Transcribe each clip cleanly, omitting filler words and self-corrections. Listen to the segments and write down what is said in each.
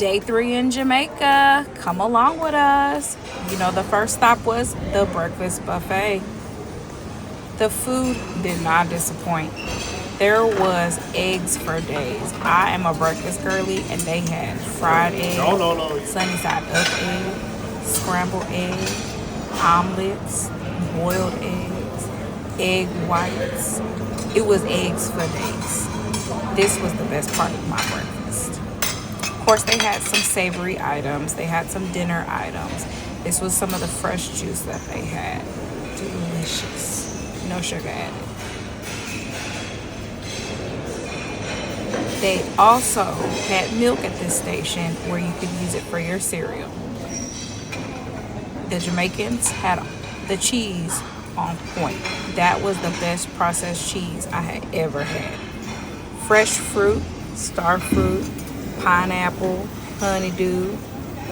Day 3 in Jamaica. Come along with us. You know, the first stop was the breakfast buffet. The food did not disappoint. There was eggs for days. I am a breakfast girly, and they had fried eggs, sunny side up egg, scrambled egg, omelets, boiled eggs, egg whites. It was eggs for days. This was the best part of my breakfast. Of course, they had some savory items. They had some dinner items. This was some of the fresh juice that they had. Delicious. No sugar added. They also had milk at this station where you could use it for your cereal. The Jamaicans had the cheese on point. That was the best processed cheese I had ever had. Fresh fruit, star fruit, pineapple, honeydew,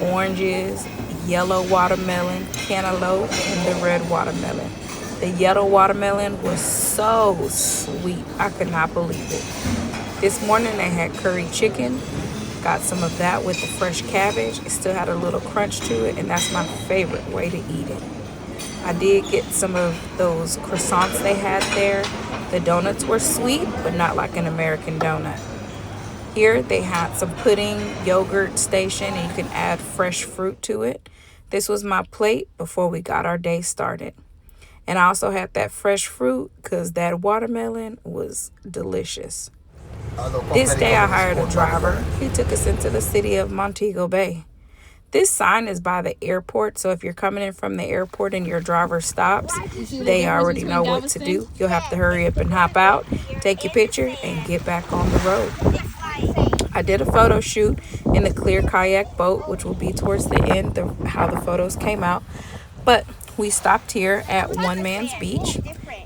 oranges, yellow watermelon, cantaloupe, and the red watermelon. The yellow watermelon was so sweet. I could not believe it. This morning they had curry chicken. Got some of that with the fresh cabbage. It still had a little crunch to it, and that's my favorite way to eat it. I did get some of those croissants they had there. The donuts were sweet, but not like an American donut. Here they had some pudding yogurt station, and you can add fresh fruit to it. This was my plate before we got our day started. And I also had that fresh fruit because that watermelon was delicious. This day I hired a driver. He took us into the city of Montego Bay. This sign is by the airport, so if you're coming in from the airport and your driver stops, they already know what to do. You'll have to hurry up and hop out, take your picture, and get back on the road. I did a photo shoot in the clear kayak boat, which will be towards the end of how the photos came out. But we stopped here at One Man's Beach.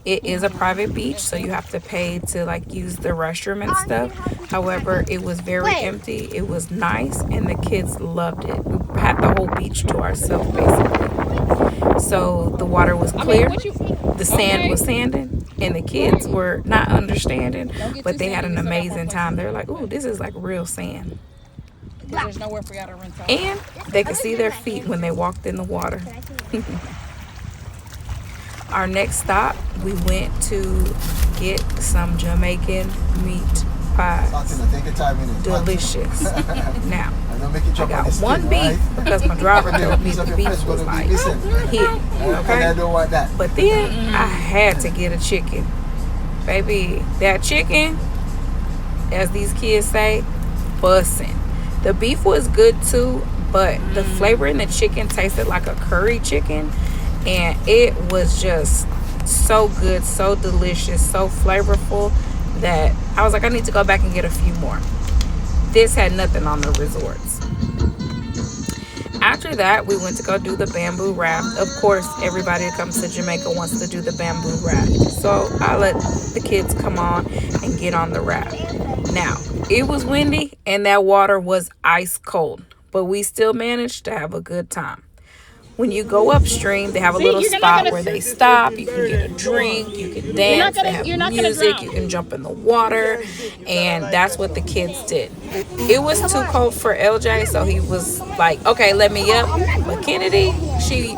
It is a private beach, so you have to pay to use the restroom and stuff. However, it was very empty. It was nice, and the kids loved it. We had the whole beach to ourselves, basically. So the water was clear, the sand was sanding, and the kids were not understanding, but they had an amazing time. They were like, "Ooh, this is like real sand." There's nowhere for y'all to rinse out. And they could see their feet when they walked in the water. Our next stop, we went to get some Jamaican meat pies. Delicious. Now, I got one beef because my driver told me the beef was hit. Okay? But then I had to get a chicken. Baby, that chicken, as these kids say, bussin'. The beef was good too, but the flavor in the chicken tasted like a curry chicken. And it was just so good, so delicious, so flavorful that I was like, I need to go back and get a few more. This had nothing on the resorts. After that, we went to go do the bamboo raft. Of course, everybody that comes to Jamaica wants to do the bamboo raft. So I let the kids come on and get on the raft. Now, it was windy and that water was ice cold, but we still managed to have a good time. When you go upstream, they have a little spot where they stop. You can get a drink, you can dance, they have music, you can jump in the water, and that's what the kids did. It was too cold for LJ, so he was like, okay, let me up. But Kennedy, she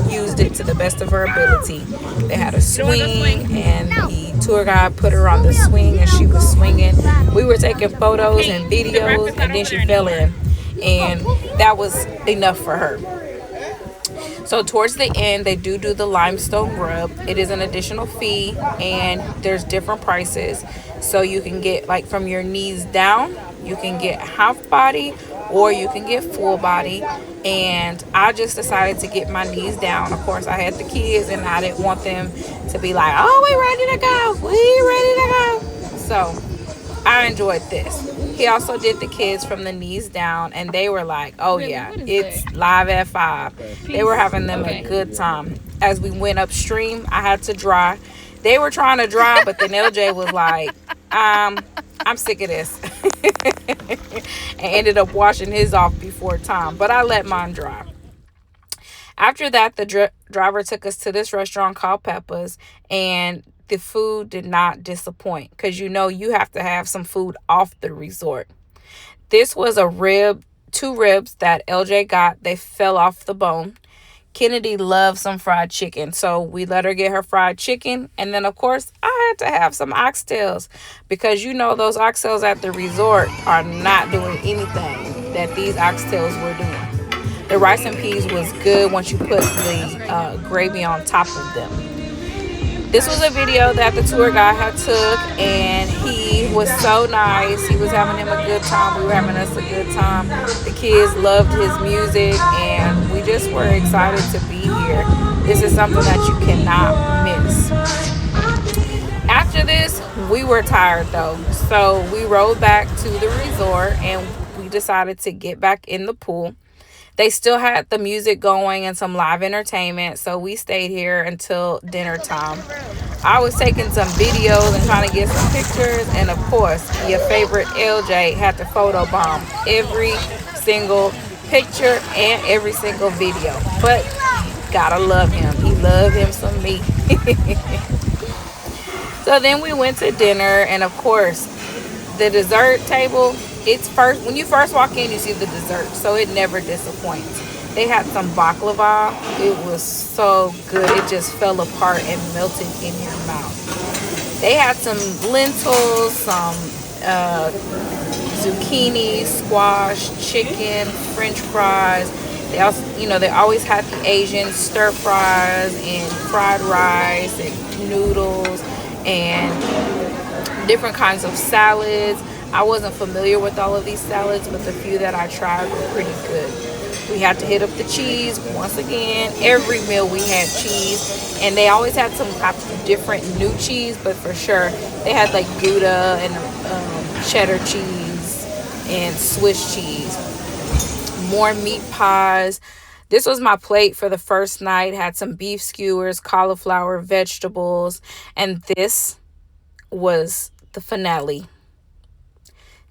used it to the best of her ability. They had a swing, and the tour guide put her on the swing, and she was swinging. We were taking photos and videos, and then she fell in, and that was enough for her. So towards the end, they do the limestone rub. It is an additional fee, and there's different prices. So you can get from your knees down, you can get half body, or you can get full body. And I just decided to get my knees down. Of course, I had the kids, and I didn't want them to be like, "Oh, we ready to go. So I enjoyed this. He also did the kids from the knees down, and they were like, oh yeah, it's live at 5. They were having them a good time. As we went upstream, I had to dry. They were trying to dry, but then LJ was like, I'm sick of this. And ended up washing his off before time, but I let mine dry. After that, the driver took us to this restaurant called Peppa's, and the food did not disappoint because you have to have some food off the resort. This was a rib 2 ribs that LJ got. They fell off the bone. Kennedy loves some fried chicken, so we let her get her fried chicken. And then, of course, I had to have some oxtails because you know those oxtails at the resort are not doing anything that these oxtails were doing. The rice and peas was good once you put the gravy on top of them. This was a video that the tour guide had took, and he was so nice. He was having him a good time. We were having us a good time. The kids loved his music, and we just were excited to be here. This is something that you cannot miss. After this, we were tired though, so we rode back to the resort, and we decided to get back in the pool. They still had the music going and some live entertainment, so we stayed here until dinner time. I was taking some videos and trying to get some pictures, and of course, your favorite LJ had to photobomb every single picture and every single video. But gotta love him. He loved him some me. So then we went to dinner, and of course, the dessert table, it's first when you first walk in, you see the dessert, so it never disappoints. They had some baklava. It was so good. It just fell apart and melted in your mouth. They had some lentils, some zucchini, squash, chicken, French fries. They also, they always had the Asian stir fries and fried rice and noodles and different kinds of salads. I wasn't familiar with all of these salads, but the few that I tried were pretty good. We had to hit up the cheese once again. Every meal we had cheese, and they always had some type of different new cheese, but for sure they had like Gouda and cheddar cheese and Swiss cheese. More meat pies. This was my plate for the first night. Had some beef skewers, cauliflower, vegetables, and this was the finale.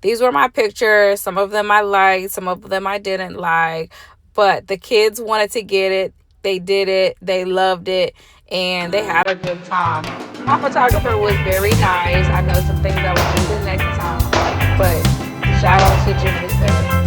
These were my pictures. Some of them I liked, some of them I didn't like, but the kids wanted to get it. They did it. They loved it, and they had a good time. My photographer was very nice. I know some things I will do the next time, but shout out to Jamaica.